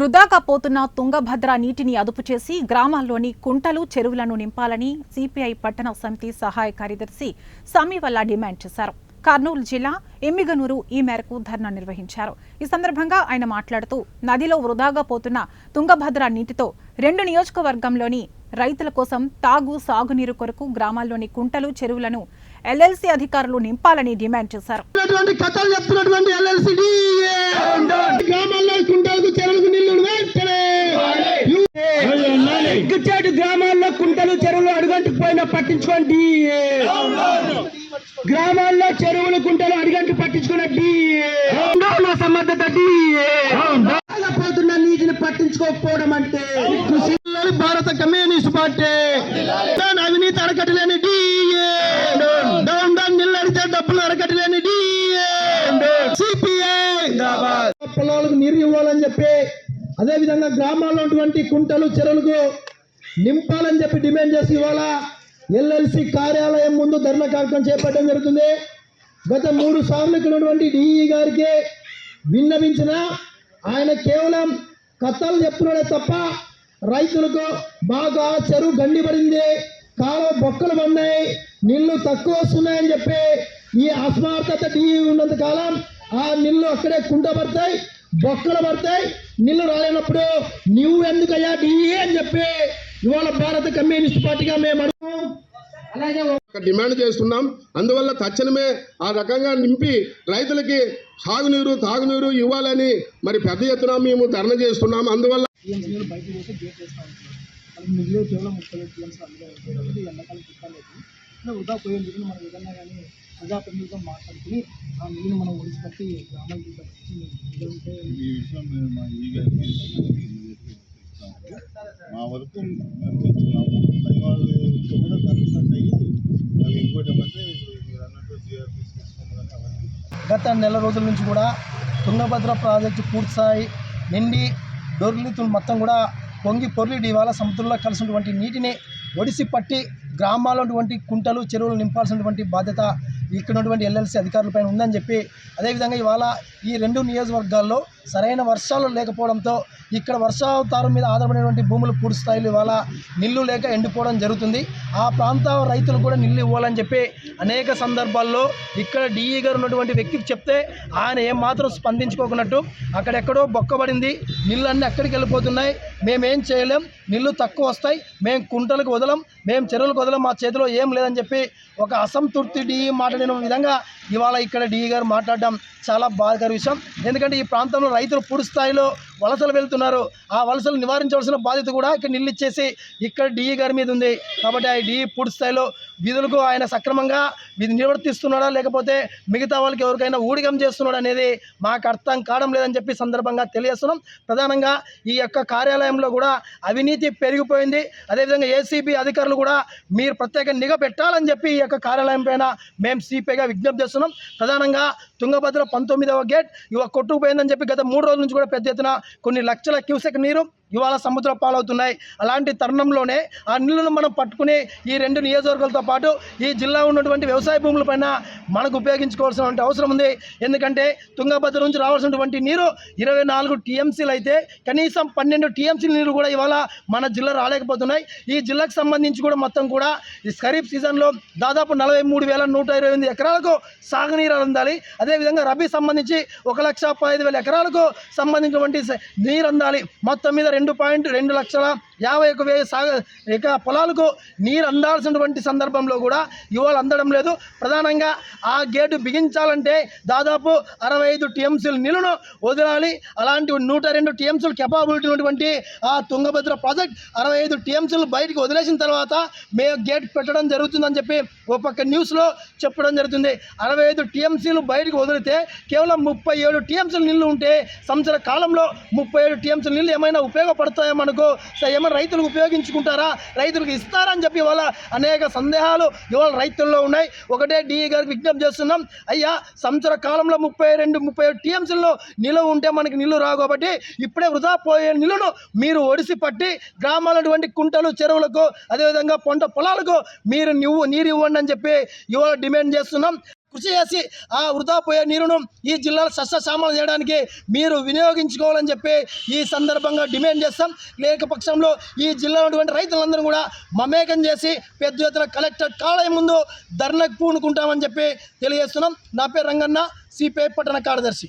వృధాగా పోతున్న తుంగభద్ర నీటిని అదుపు చేసి గ్రామాల్లోని కుంటలు చెరువులను నింపాలని సిపిఐ పట్టణ సమితి సహాయ కార్యదర్శి సమీవల్ల డిమాండ్ చేశారు. కర్నూలు జిల్లా ఎమ్మిగనూరు ఈ మేరకు ధర్నా నిర్వహించారు. ఈ సందర్భంగా ఆయన మాట్లాడుతూ నదిలో వృధాగా పోతున్న తుంగభద్ర నీటితో 2 నియోజకవర్గంలోని రైతుల కోసం సాగునీరు కొరకు గ్రామాల్లోని కుంటలు చెరువులను ఎల్ఎల్సీ అధికారులు నింపాలని డిమాండ్ చేశారు. గ్రామాల్లో కుంటలు చెరువులు అడుగంటుకు పోయినా పట్టించుకోండి. గ్రామాల్లో చెరువులు కుంటలు అడుగంటు పట్టించుకున్నట్టు సమర్థత పోతున్న నీటిని పట్టించుకోకపోవడం అంటే భారత కమ్యూనిస్ట్ పార్టీ అవినీతి అరకట్టలేని నిల్లడితే డబ్బులు అరకట్టలేని పొలాలకు నీరు ఇవ్వాలని చెప్పి అదేవిధంగా గ్రామాల్లో ఉన్నటువంటి కుంటలు చెరువులకు నింపాలని చెప్పి డిమాండ్ చేసి ఇవాళ ఎల్ఎల్సి కార్యాలయం ముందు ధర్నా కార్యక్రమం చేపట్టడం జరుగుతుంది. గత 3 సార్లు ఇక్కడ ఉన్నటువంటి డిఈ గారికి విన్నవించిన ఆయన కేవలం కథలు చెప్తున్నాడే తప్ప రైతులకు బాగా చెరువు గండిపడింది, కాలువ బొక్కలు పడినాయి, నీళ్లు తక్కువ వస్తున్నాయని చెప్పి ఈ అస్మార్థత డిఈ ఉన్నంత కాలం ఆ నీళ్లు అక్కడే కుంట పడతాయి, బొక్కలు పడతాయి, నీళ్లు రాలేనప్పుడు నువ్వు ఎందుకయ్యా డిఈ అని చెప్పి ఇవాళ భారత కమ్యూనిస్ట్ పార్టీగా మేము డిమాండ్ చేస్తున్నాం. అందువల్ల తక్షణమే ఆ రకంగా నింపి రైతులకి సాగునీరు తాగునీరు ఇవ్వాలని మరి పెద్ద ఎత్తున మేము ధర్నా చేస్తున్నాం. అందువల్ల వృధా పోయే నీరుని మనం ఏదన్నా కానీ ప్రజాప్రతినిధులతో మాట్లాడుకుని ఆ నీరుని మనం ఒడిసిపట్టి గ్రామాలకి ఈ విషయం మా వరకు మేము చేస్తున్నాము. పై వాళ్ళతో కూడా కన్సల్ట్ అయ్యి అవి ఇంకోటి ఏమంటే మీరు అన్నట్టు జిఆర్పీస్ తీసుకుని కానీ అవన్నీ గత నెల రోజుల నుంచి కూడా తుంగభద్ర ప్రాజెక్టు పూర్తిస్థాయి నిండి డొర్లితులు మొత్తం కూడా పొర్లిడి ఇవాళ సముద్రంలో కలిసినటువంటి నీటిని ఒడిసి పట్టి గ్రామాల్లో ఉన్నటువంటి కుంటలు చెరువులు నింపాల్సినటువంటి బాధ్యత ఇక్కడ ఉన్నటువంటి ఎల్ఎల్సి అధికారులపైన ఉందని చెప్పి అదేవిధంగా ఇవాళ ఈ 2 నియోజకవర్గాల్లో సరైన వర్షాలు లేకపోవడంతో ఇక్కడ వర్షావతారం మీద ఆధారపడినటువంటి భూములు పూర్తి స్థాయిలో ఇవాళ నీళ్లు లేక ఎండిపోవడం జరుగుతుంది. ఆ ప్రాంత రైతులు కూడా నీళ్లు ఇవ్వాలని చెప్పి అనేక సందర్భాల్లో ఇక్కడ డిఈ గారు ఉన్నటువంటి వ్యక్తికి చెప్తే ఆయన ఏమాత్రం స్పందించుకోకున్నట్టు అక్కడెక్కడో బొక్కబడింది, నీళ్ళు అన్నీ అక్కడికి వెళ్ళిపోతున్నాయి, మేమేం చేయలేం, నీళ్లు తక్కువ వస్తాయి, మేము కుంటలకు వదలం, మేము చెరువులకు వదలం, మా చేతిలో ఏం లేదని చెప్పి ఒక అసంతృప్తి డిఈ మాట్లాడిన విధంగా ఇవాళ ఇక్కడ డిఈ గారు మాట్లాడడం చాలా బాధాకర విషయం. ఎందుకంటే ఈ ప్రాంతంలో రైతులు పూర్తి స్థాయిలో వలసలు వెళ్తున్నారు. ఆ వలసలు నివారించవలసిన బాధ్యత కూడా ఇక్కడ నీళ్ళు ఇచ్చేసి ఇక్కడ డిఈ గారి మీద ఉంది. కాబట్టి ఆ డిఈ పూర్తి స్థాయిలో విధులకు ఆయన సక్రమంగా విధి నిర్వర్తిస్తున్నాడా లేకపోతే మిగతా వాళ్ళకి ఎవరికైనా ఊడిగం చేస్తున్నాడు అనేది మాకు అర్థం కావడం లేదని చెప్పి సందర్భంగా తెలియజేస్తున్నాం. ప్రధానంగా ఈ యొక్క కార్యాలయంలో కూడా అవినీతి పెరిగిపోయింది. అదేవిధంగా ఏసీబీ అధికారులు కూడా మీరు ప్రత్యేక నిఘా పెట్టాలని చెప్పి ఈ యొక్క కార్యాలయం పైన మేము సిపిఐగా విజ్ఞప్తి చేస్తున్నాం. ప్రధానంగా తుంగభద్ర 19వ గేట్ ఇవాళ కొట్టుకుపోయిందని చెప్పి గత 3 రోజుల నుంచి కూడా పెద్ద ఎత్తున కొన్ని లక్షల క్యూసెక్ నీరు ఇవాళ సముద్ర పాలవుతున్నాయి. అలాంటి తరుణంలోనే ఆ నీళ్లను మనం పట్టుకుని ఈ 2 నియోజకవర్గాలతో పాటు ఈ జిల్లా ఉన్నటువంటి వ్యవసాయ భూములపైన మనకు ఉపయోగించుకోవాల్సిన అవసరం ఉంది. ఎందుకంటే తుంగభద్ర నుంచి రావాల్సినటువంటి నీరు 24 టీఎంసీలు అయితే కనీసం 12 టీఎంసీల నీరు కూడా ఇవాళ మన జిల్లా రాలేకపోతున్నాయి. ఈ జిల్లాకు సంబంధించి కూడా మొత్తం కూడా ఈ ఖరీఫ్ సీజన్లో దాదాపు 43,128 ఎకరాలకు సాగునీరు అందాలి. అదేవిధంగా రబీ సంబంధించి 1,15,000 ఎకరాలకు సంబంధించినటువంటి నీరు అందాలి. మొత్తం మీద 2.2 లక్షల 51,000 పొలాలకు నీరు అందాల్సినటువంటి సందర్భంలో కూడా ఇవాళ అందడం లేదు. ప్రధానంగా ఆ గేటు బిగించాలంటే దాదాపు 65 టీఎంసీల నీళ్లను వదలాలి. అలాంటి 102 టీఎంసీలు కెపాబిలిటీ ఉన్నటువంటి ఆ తుంగభద్ర ప్రాజెక్ట్ 65 టీఎంసీలు బయటికి వదిలేసిన తర్వాత మేము గేట్ పెట్టడం జరుగుతుందని చెప్పి ఒక పక్క న్యూస్లో చెప్పడం జరుగుతుంది. 65 టీఎంసీలు బయటికి వదిలితే కేవలం 37 టీఎంసీల నీళ్లు ఉంటే సంవత్సర కాలంలో 37 టీఎంసీల నీళ్ళు ఏమైనా ఉపయోగపడతాయో మనకు ఏమైనా రైతులకు ఉపయోగించుకుంటారా, రైతులకు ఇస్తారా అని చెప్పి ఇవాళ అనేక సందేహాలు ఇవాళ రైతుల్లో ఉన్నాయి. ఒకటే డిఈ గారికి విజ్ఞప్తి చేస్తున్నాం, అయ్యా సంవత్సర కాలంలో 37 టీఎంసీల్లో నిలువ ఉంటే మనకి నీళ్లు రావు కాబట్టి ఇప్పుడే వృధా పోయే నీళ్లను మీరు ఒడిసి పట్టి గ్రామాలటువంటి కుంటలు చెరువులకు అదేవిధంగా పంట పొలాలకు మీరు నీరు ఇవ్వండి అని చెప్పి ఇవాళ డిమాండ్ చేస్తున్నాం. కృషి చేసి ఆ వృధా పోయే నీరును ఈ జిల్లాలో సస్యశ్యామలం చేయడానికి మీరు వినియోగించుకోవాలని చెప్పి ఈ సందర్భంగా డిమాండ్ చేస్తాం. లేక పక్షంలో ఈ జిల్లాలో ఉన్నటువంటి రైతులందరూ కూడా మమేకం చేసి పెద్ద ఎత్తున కలెక్టర్ కార్యాలయం ముందు ధర్నాకు పూనుకుంటామని చెప్పి తెలియజేస్తున్నాం. నా పేరు రంగన్న, సిపిఐ పట్టణ కార్యదర్శి.